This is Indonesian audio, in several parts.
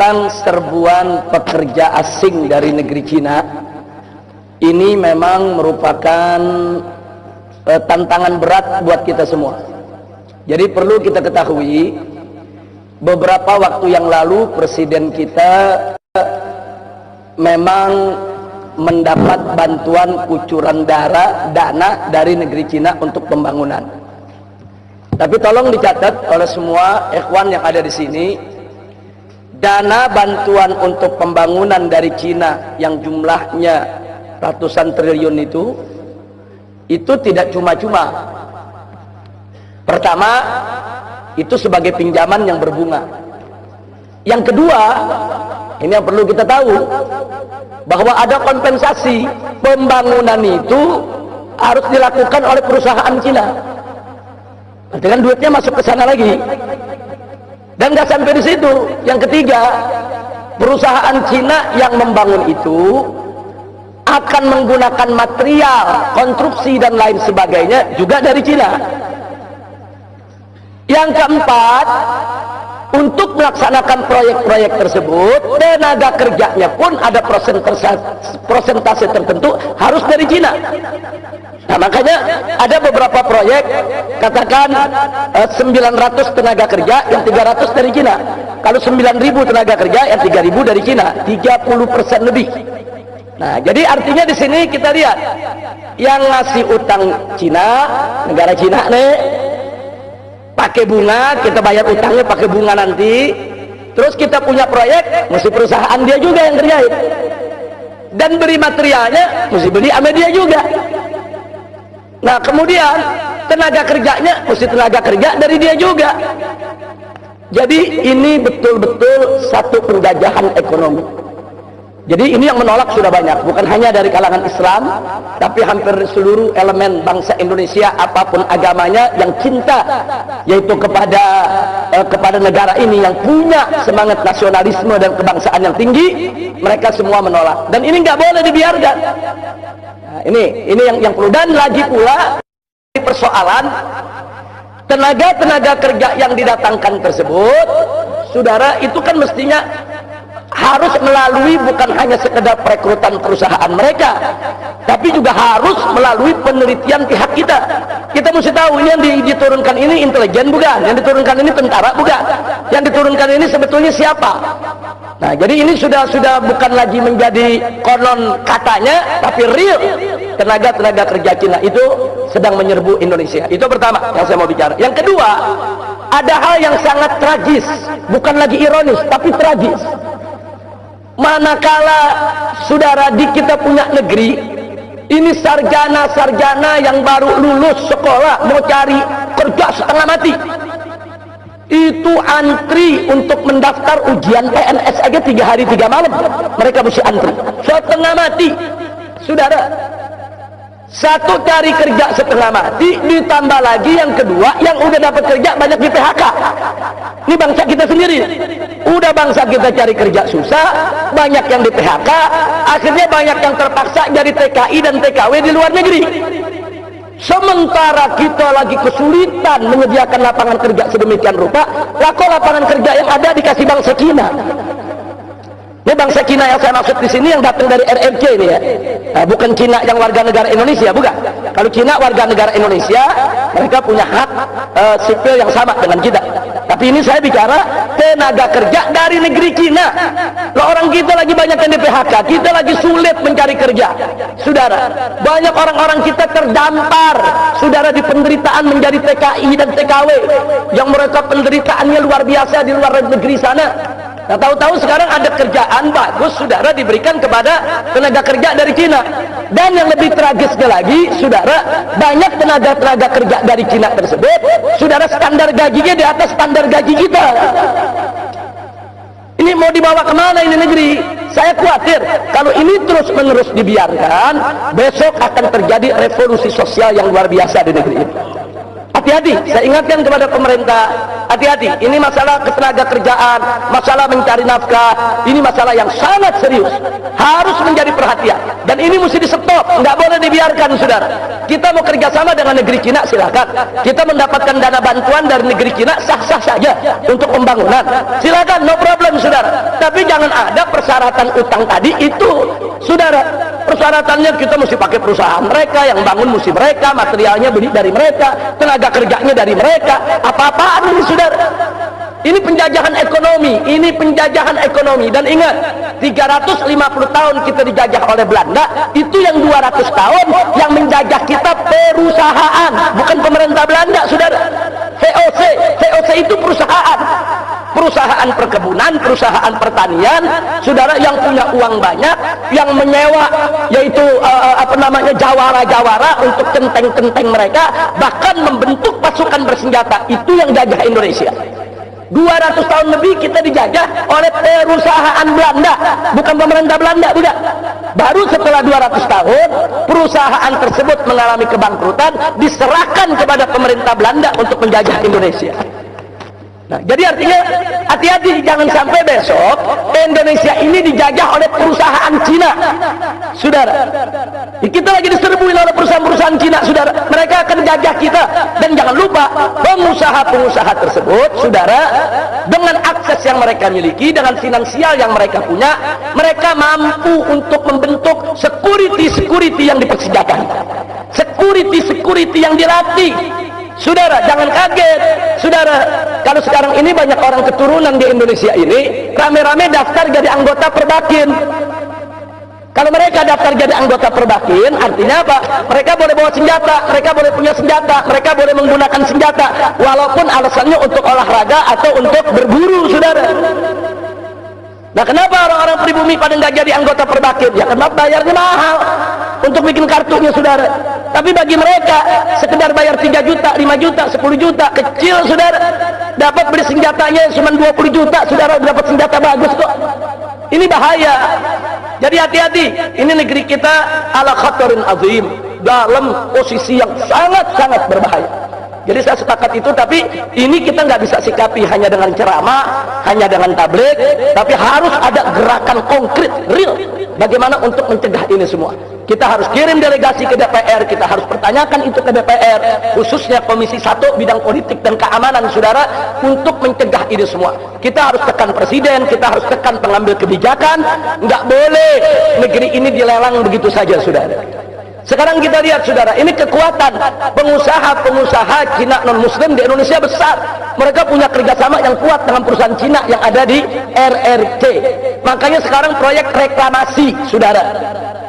tentang serbuan pekerja asing dari negeri Cina. Ini memang merupakan tantangan berat buat kita semua. Jadi perlu kita ketahui, beberapa waktu yang lalu presiden kita memang mendapat bantuan kucuran dana dari negeri Cina untuk pembangunan. Tapi tolong dicatat oleh semua ikhwan yang ada di sini, dana bantuan untuk pembangunan dari Cina yang jumlahnya ratusan triliun itu tidak cuma-cuma. Pertama, itu sebagai pinjaman yang berbunga. Yang kedua, ini yang perlu kita tahu, bahwa ada kompensasi pembangunan itu harus dilakukan oleh perusahaan Cina. Dengan duitnya masuk ke sana lagi. Dan nggak sampai di situ. Yang ketiga, perusahaan Cina yang membangun itu akan menggunakan material, konstruksi dan lain sebagainya juga dari Cina. Yang keempat, untuk melaksanakan proyek-proyek tersebut, tenaga kerjanya pun ada persentase tertentu harus dari Cina. Nah, makanya ada beberapa proyek, katakan 900 tenaga kerja, yang 300 dari Cina. Kalau 9.000 tenaga kerja, yang 3.000 dari Cina, 30% lebih. Nah, jadi artinya di sini kita lihat, yang ngasih utang Cina, negara Cina nih, pakai bunga, kita bayar utangnya pakai bunga nanti. Terus kita punya proyek, mesti perusahaan dia juga yang kerjain. Dan beri materialnya, mesti beli sama dia juga. Nah, kemudian tenaga kerjanya, mesti tenaga kerja dari dia juga. Jadi ini betul-betul satu penjajahan ekonomi. Jadi ini yang menolak sudah banyak, bukan hanya dari kalangan Islam, tapi hampir seluruh elemen bangsa Indonesia apapun agamanya yang cinta yaitu kepada negara ini, yang punya semangat nasionalisme dan kebangsaan yang tinggi, mereka semua menolak. Dan ini nggak boleh dibiarkan. Nah, ini yang perlu. Dan lagi pula persoalan tenaga kerja yang didatangkan tersebut, saudara, itu kan mestinya harus melalui bukan hanya sekedar perekrutan perusahaan mereka, tapi juga harus melalui penelitian pihak kita. Kita mesti tahu ini yang diturunkan ini intelijen bukan, yang diturunkan ini tentara bukan, yang diturunkan ini sebetulnya siapa. Nah, jadi ini sudah bukan lagi menjadi konon katanya, tapi real. Tenaga kerja Cina itu sedang menyerbu Indonesia. Itu pertama yang saya mau bicara. Yang kedua, ada hal yang sangat tragis, bukan lagi ironis tapi tragis. Manakala saudara di kita punya negeri ini, sarjana yang baru lulus sekolah mau cari kerja setengah mati, itu antri untuk mendaftar ujian PNS aja 3 hari 3 malam mereka mesti antri setengah mati. Saudara, satu cari kerja setengah mati, ditambah lagi yang kedua, yang udah dapat kerja banyak di PHK. Ini bangsa kita sendiri. Udah bangsa kita cari kerja susah, banyak yang di PHK, akhirnya banyak yang terpaksa jadi TKI dan TKW di luar negeri. Sementara kita lagi kesulitan menyediakan lapangan kerja sedemikian rupa, kok lapangan kerja yang ada dikasih bangsa Cina. Ini bangsa Cina yang saya maksud di sini yang datang dari RRC ini ya. Nah, bukan Cina yang warga negara Indonesia, bukan. Kalau Cina warga negara Indonesia, mereka punya hak sipil yang sama dengan kita. Tapi ini saya bicara tenaga kerja dari negeri Cina. Loh, orang kita lagi banyak yang di PHK, kita lagi sulit mencari kerja. Saudara, banyak orang-orang kita terdampar, saudara, di penderitaan menjadi TKI dan TKW, yang mereka penderitaannya luar biasa di luar negeri sana. Nah, tahu-tahu sekarang ada kerjaan bagus, saudara, diberikan kepada tenaga kerja dari Cina. Dan yang lebih tragisnya lagi, saudara, banyak tenaga kerja dari Cina tersebut, saudara, standar gajinya di atas standar gaji kita. Ini mau dibawa kemana ini negeri? Saya khawatir kalau ini terus-menerus dibiarkan, besok akan terjadi revolusi sosial yang luar biasa di negeri ini. Hati-hati, saya ingatkan kepada pemerintah, hati-hati, ini masalah ketenaga kerjaan, masalah mencari nafkah, ini masalah yang sangat serius, harus menjadi perhatian, dan ini mesti di stop, nggak boleh dibiarkan, saudara. Kita mau kerjasama dengan negeri Cina, silakan. Kita mendapatkan dana bantuan dari negeri Cina, sah-sah saja untuk pembangunan, silakan, no problem, saudara. Tapi jangan ada persyaratan utang tadi itu, saudara. Persyaratannya kita mesti pakai perusahaan mereka, yang bangun mesti mereka, materialnya beli dari mereka, tenaga kerjanya dari mereka. Apa-apaan ini, saudara? Ini penjajahan ekonomi, ini penjajahan ekonomi. Dan ingat, 350 tahun kita dijajah oleh Belanda, itu yang 200 tahun yang menjajah kita perusahaan, bukan pemerintah Belanda, saudara. VOC, VOC itu perusahaan, perusahaan perkebunan, perusahaan pertanian, saudara, yang punya uang banyak, yang menyewa, yaitu jawara-jawara untuk kenteng-kenteng mereka, bahkan membentuk pasukan bersenjata. Itu yang jajah Indonesia. 200 tahun lebih kita dijajah oleh perusahaan Belanda, bukan pemerintah Belanda, bukan. Baru setelah 200 tahun perusahaan tersebut mengalami kebangkrutan, diserahkan kepada pemerintah Belanda untuk menjajah Indonesia. Nah, jadi artinya hati-hati, jangan sampai besok Indonesia ini dijajah oleh perusahaan Cina, saudara. Kita lagi diserbuin oleh perusahaan-perusahaan Cina, saudara. Mereka akan jajah kita. Dan jangan lupa, pengusaha-pengusaha tersebut, saudara, dengan akses yang mereka miliki, dengan finansial yang mereka punya, mereka mampu untuk membentuk security-security yang dipersenjatai, security-security yang dilatih. Saudara, jangan kaget, saudara, kalau sekarang ini banyak orang keturunan di Indonesia ini rame-rame daftar jadi anggota Perbakin. Kalau mereka daftar jadi anggota Perbakin, artinya apa? Mereka boleh bawa senjata, mereka boleh punya senjata, mereka boleh menggunakan senjata, walaupun alasannya untuk olahraga atau untuk berburu, saudara. Nah, kenapa orang-orang pribumi pada nggak jadi anggota Perbakin? Ya karena bayarnya mahal untuk bikin kartunya, saudara. Tapi bagi mereka sekedar bayar 3 juta, 5 juta, 10 juta, kecil, saudara. Dapat beli senjatanya cuma 20 juta, saudara, dapat senjata bagus kok. Ini bahaya. Jadi hati-hati, ini negeri kita ala khatarin azim, dalam posisi yang sangat-sangat berbahaya. Jadi saya sepakat itu, tapi ini kita nggak bisa sikapi hanya dengan ceramah, hanya dengan tabligh, tapi harus ada gerakan konkret, real, bagaimana untuk mencegah ini semua. Kita harus kirim delegasi ke DPR, kita harus pertanyakan itu ke DPR, khususnya Komisi 1 bidang politik dan keamanan, saudara, untuk mencegah ini semua. Kita harus tekan presiden, kita harus tekan pengambil kebijakan. Nggak boleh negeri ini dilelang begitu saja, saudara. Sekarang kita lihat, saudara, ini kekuatan pengusaha-pengusaha Cina non-Muslim di Indonesia besar. Mereka punya kerjasama yang kuat dengan perusahaan Cina yang ada di RRC. Makanya sekarang proyek reklamasi, saudara.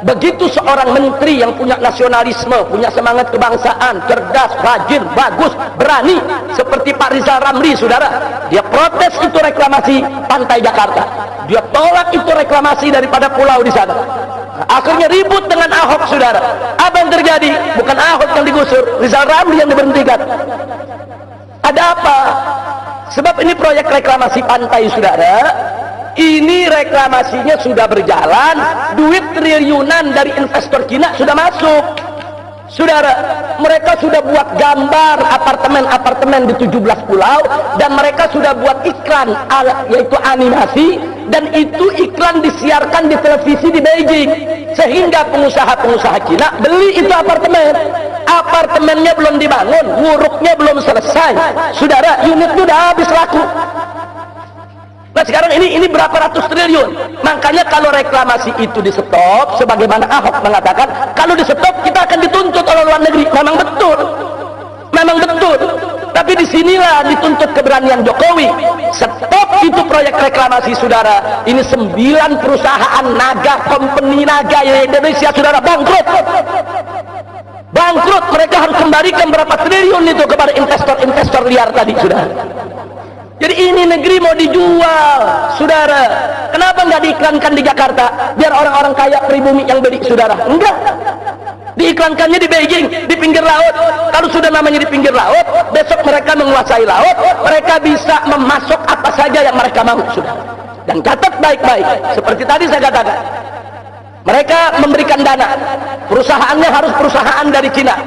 Begitu seorang menteri yang punya nasionalisme, punya semangat kebangsaan, cerdas, rajin, bagus, berani, seperti Pak Rizal Ramli, saudara, dia protes itu reklamasi pantai Jakarta. Dia tolak itu reklamasi daripada pulau di sana. Akhirnya ribut dengan Ahok, saudara. Apa yang terjadi? Bukan Ahok yang digusur, Rizal Ramli yang diberhentikan. Ada apa? Sebab ini proyek reklamasi pantai, saudara. Ini reklamasinya sudah berjalan, duit triliunan dari investor Cina sudah masuk, saudara. Mereka sudah buat gambar apartemen-apartemen di 17 pulau, dan mereka sudah buat iklan, yaitu animasi, dan itu iklan disiarkan di televisi di Beijing, sehingga pengusaha-pengusaha Cina beli itu apartemen. Apartemennya belum dibangun, nguruknya belum selesai, saudara, unitnya udah habis laku. Nah, sekarang ini berapa ratus triliun. Makanya kalau reklamasi itu di stop, sebagaimana Ahok mengatakan, kalau di stop kita akan dituntut oleh luar negeri. Memang betul, memang betul. Tapi disinilah dituntut keberanian Jokowi. Stop itu proyek reklamasi, saudara. Ini 9 perusahaan naga, company naga di Indonesia, saudara, bangkrut. Bangkrut. Mereka harus kembalikan berapa triliun itu kepada investor-investor liar tadi, saudara. Jadi ini negeri mau dijual, saudara. Kenapa nggak diiklankan di Jakarta biar orang-orang kaya pribumi yang beli, saudara? Enggak, diiklankannya di Beijing, di pinggir laut. Kalau sudah namanya di pinggir laut, besok mereka menguasai laut, mereka bisa memasok apa saja yang mereka mau, saudara. Dan catat baik-baik, seperti tadi saya katakan, mereka memberikan dana, perusahaannya harus perusahaan dari Cina.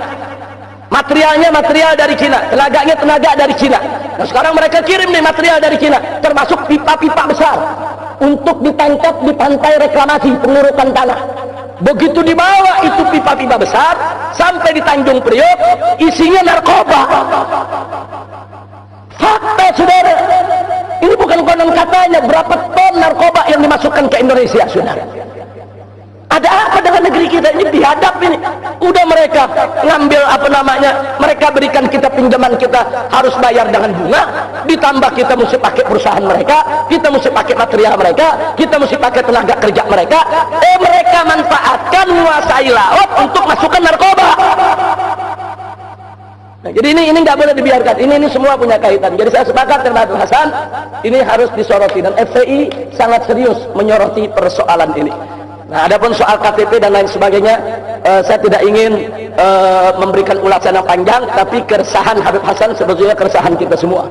Materialnya material dari Cina, tenaganya tenaga dari Cina. Nah sekarang mereka kirim nih material dari Cina, termasuk pipa-pipa besar untuk ditangkap di pantai reklamasi pengurukan tanah. Begitu dibawa itu pipa-pipa besar sampai di Tanjung Priok, isinya narkoba. Fakta saudara, ini bukan konon katanya, berapa ton narkoba yang dimasukkan ke Indonesia saudara. Ada apa dengan negeri kita ini dihadap ini? Udah mereka ngambil apa namanya, mereka berikan kita pinjaman, kita harus bayar dengan bunga, ditambah kita mesti pakai perusahaan mereka, kita mesti pakai material mereka, kita mesti pakai tenaga kerja mereka. Mereka manfaatkan menguasai laut untuk masukkan narkoba. Nah, jadi ini nggak boleh dibiarkan. Ini semua punya kaitan. Jadi saya sepakat dengan Habib Hasan, ini harus disoroti, dan FPI sangat serius menyoroti persoalan ini. Nah, adapun soal KTP dan lain sebagainya, saya tidak ingin memberikan ulasan yang panjang, tapi keresahan Habib Hasan sebetulnya keresahan kita semua.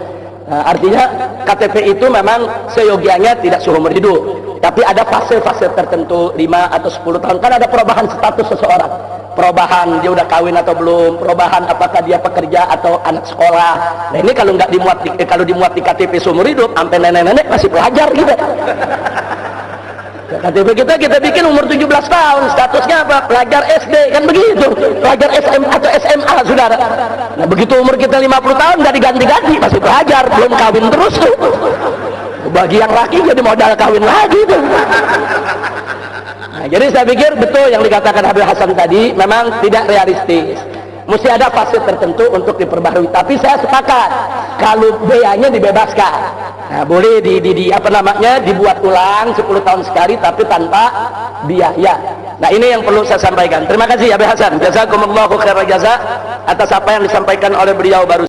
Nah, artinya KTP itu memang seyogianya tidak seumur hidup, tapi ada fase-fase tertentu, 5 atau 10 tahun, kan ada perubahan status seseorang, perubahan dia udah kawin atau belum, perubahan apakah dia pekerja atau anak sekolah. Nah ini kalau nggak dimuat, kalau dimuat di KTP seumur hidup, sampai nenek-nenek masih pelajar gitu. KTP kita bikin umur 17 tahun, statusnya apa? Pelajar SD, kan begitu. Pelajar SMA atau SMA, saudara. Nah begitu umur kita 50 tahun nggak diganti-ganti, masih pelajar, belum kawin terus. Bagi yang laki jadi modal kawin lagi tuh. Nah, jadi saya pikir betul yang dikatakan Habib Hasan tadi, memang tidak realistis. Mesti ada fase tertentu untuk diperbarui. Tapi saya sepakat kalau biayanya dibebaskan. Nah, boleh apa namanya, dibuat ulang 10 tahun sekali tapi tanpa biaya. Nah, ini yang perlu saya sampaikan. Terima kasih Habib Hasan. Jazakumullahu khairan jazak atas apa yang disampaikan oleh beliau baru.